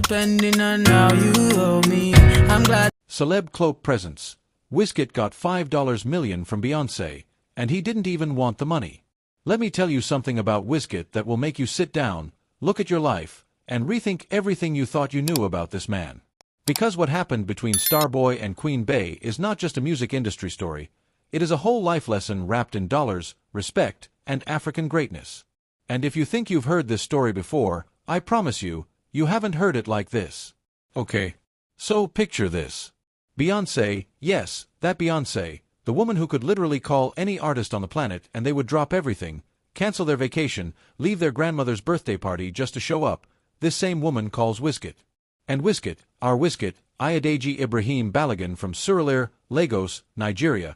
depending on how you hold me. I'm glad. Celeb Cloak Presents. Wizkid got $5 million from Beyoncé, and he didn't even want the money. Let me tell you something about Wizkid that will make you sit down, look at your life, and rethink everything you thought you knew about this man. Because what happened between Starboy and Queen Bey is not just a music industry story, it is a whole life lesson wrapped in dollars, respect, and African greatness. And if you think you've heard this story before, I promise you, you haven't heard it like this. Okay. So picture this. Beyoncé, yes, that Beyoncé, the woman who could literally call any artist on the planet and they would drop everything, cancel their vacation, leave their grandmother's birthday party just to show up, this same woman calls Wizkid. And Wizkid, our Wizkid, Adedeji Ibrahim Balogun from Surulere, Lagos, Nigeria,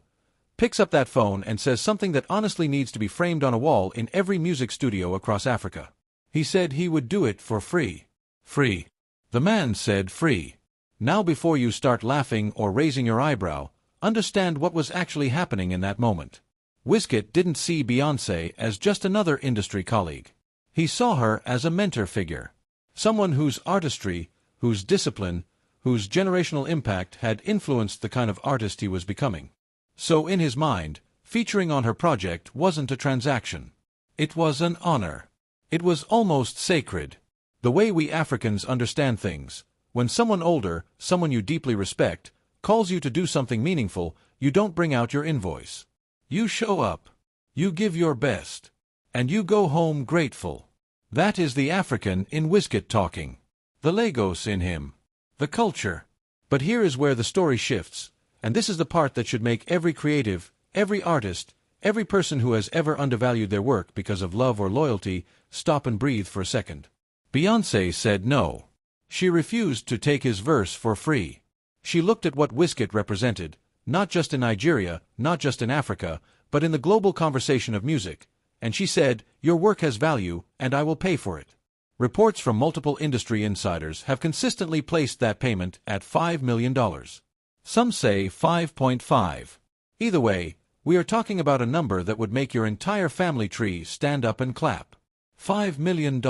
picks up that phone and says something that honestly needs to be framed on a wall in every music studio across Africa. He said he would do it for free. Free. The man said free. Now before you start laughing or raising your eyebrow, understand what was actually happening in that moment. Wizkid didn't see Beyoncé as just another industry colleague. He saw her as a mentor figure. Someone whose artistry, whose discipline, whose generational impact had influenced the kind of artist he was becoming. So in his mind, featuring on her project wasn't a transaction. It was an honor. It was almost sacred. The way we Africans understand things. When someone older, someone you deeply respect, calls you to do something meaningful, you don't bring out your invoice. You show up. You give your best. And you go home grateful. That is the African in Wizkid talking. The Lagos in him. The culture. But here is where the story shifts, and this is the part that should make every creative, every artist, every person who has ever undervalued their work because of love or loyalty, stop and breathe for a second. Beyoncé said no. She refused to take his verse for free. She looked at what Wizkid represented, not just in Nigeria, not just in Africa, but in the global conversation of music, and she said, "Your work has value, and I will pay for it." Reports from multiple industry insiders have consistently placed that payment at $5 million. Some say 5.5. Either way, we are talking about a number that would make your entire family tree stand up and clap. $5 million.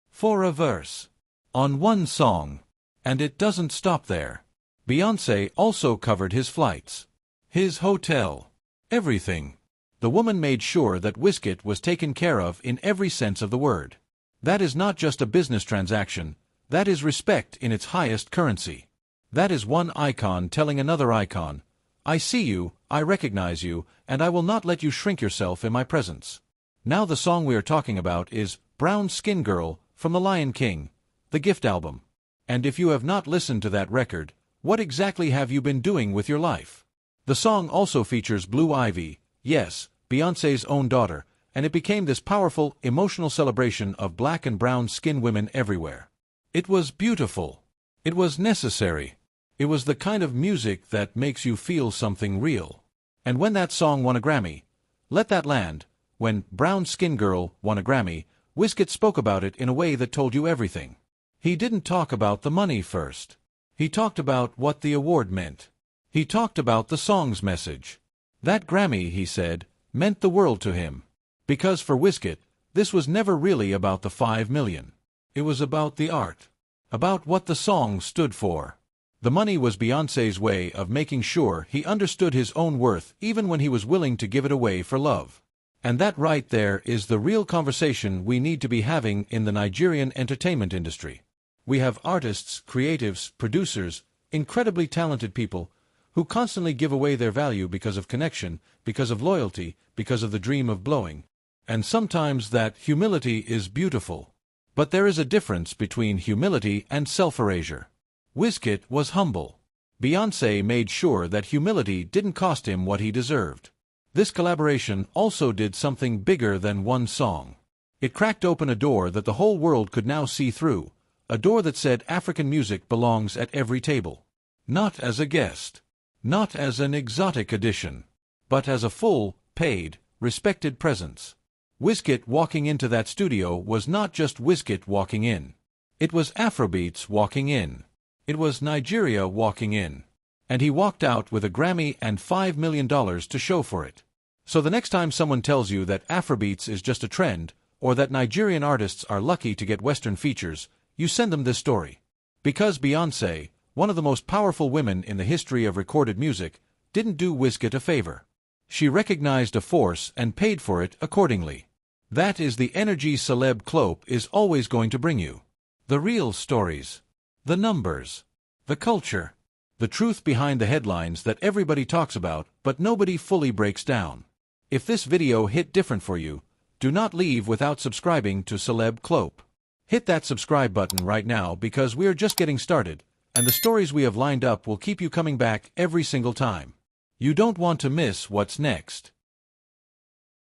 For a verse. On one song. And it doesn't stop there. Beyoncé also covered his flights. His hotel. Everything. The woman made sure that Wizkid was taken care of in every sense of the word. That is not just a business transaction, that is respect in its highest currency. That is one icon telling another icon, "I see you, I recognize you, and I will not let you shrink yourself in my presence." Now the song we are talking about is Brown Skin Girl from The Lion King, the Gift album. And if you have not listened to that record, what exactly have you been doing with your life? The song also features Blue Ivy, yes, Beyoncé's own daughter, and it became this powerful, emotional celebration of black and brown skin women everywhere. It was beautiful. It was necessary. It was the kind of music that makes you feel something real. And when that song won a Grammy, let that land, when Brown Skin Girl won a Grammy, Wizkid spoke about it in a way that told you everything. He didn't talk about the money first. He talked about what the award meant. He talked about the song's message. That Grammy, he said, meant the world to him. Because for Wizkid, this was never really about the $5 million. It was about the art. About what the song stood for. The money was Beyoncé's way of making sure he understood his own worth even when he was willing to give it away for love. And that right there is the real conversation we need to be having in the Nigerian entertainment industry. We have artists, creatives, producers, incredibly talented people who constantly give away their value because of connection, because of loyalty, because of the dream of blowing. And sometimes that humility is beautiful. But there is a difference between humility and self-erasure. Wizkid was humble. Beyoncé made sure that humility didn't cost him what he deserved. This collaboration also did something bigger than one song. It cracked open a door that the whole world could now see through, a door that said African music belongs at every table. Not as a guest. Not as an exotic addition. But as a full, paid, respected presence. Wizkid walking into that studio was not just Wizkid walking in. It was Afrobeats walking in. It was Nigeria walking in. And he walked out with a Grammy and $5 million to show for it. So the next time someone tells you that Afrobeats is just a trend, or that Nigerian artists are lucky to get Western features, you send them this story. Because Beyoncé, one of the most powerful women in the history of recorded music, didn't do Wizkid a favor. She recognized a force and paid for it accordingly. That is the energy celeb clope is always going to bring you. The real stories. The numbers. The culture. The truth behind the headlines that everybody talks about but nobody fully breaks down. If this video hit different for you, do not leave without subscribing to Celeb Clope. Hit that subscribe button right now because we are just getting started, and the stories we have lined up will keep you coming back every single time. You don't want to miss what's next.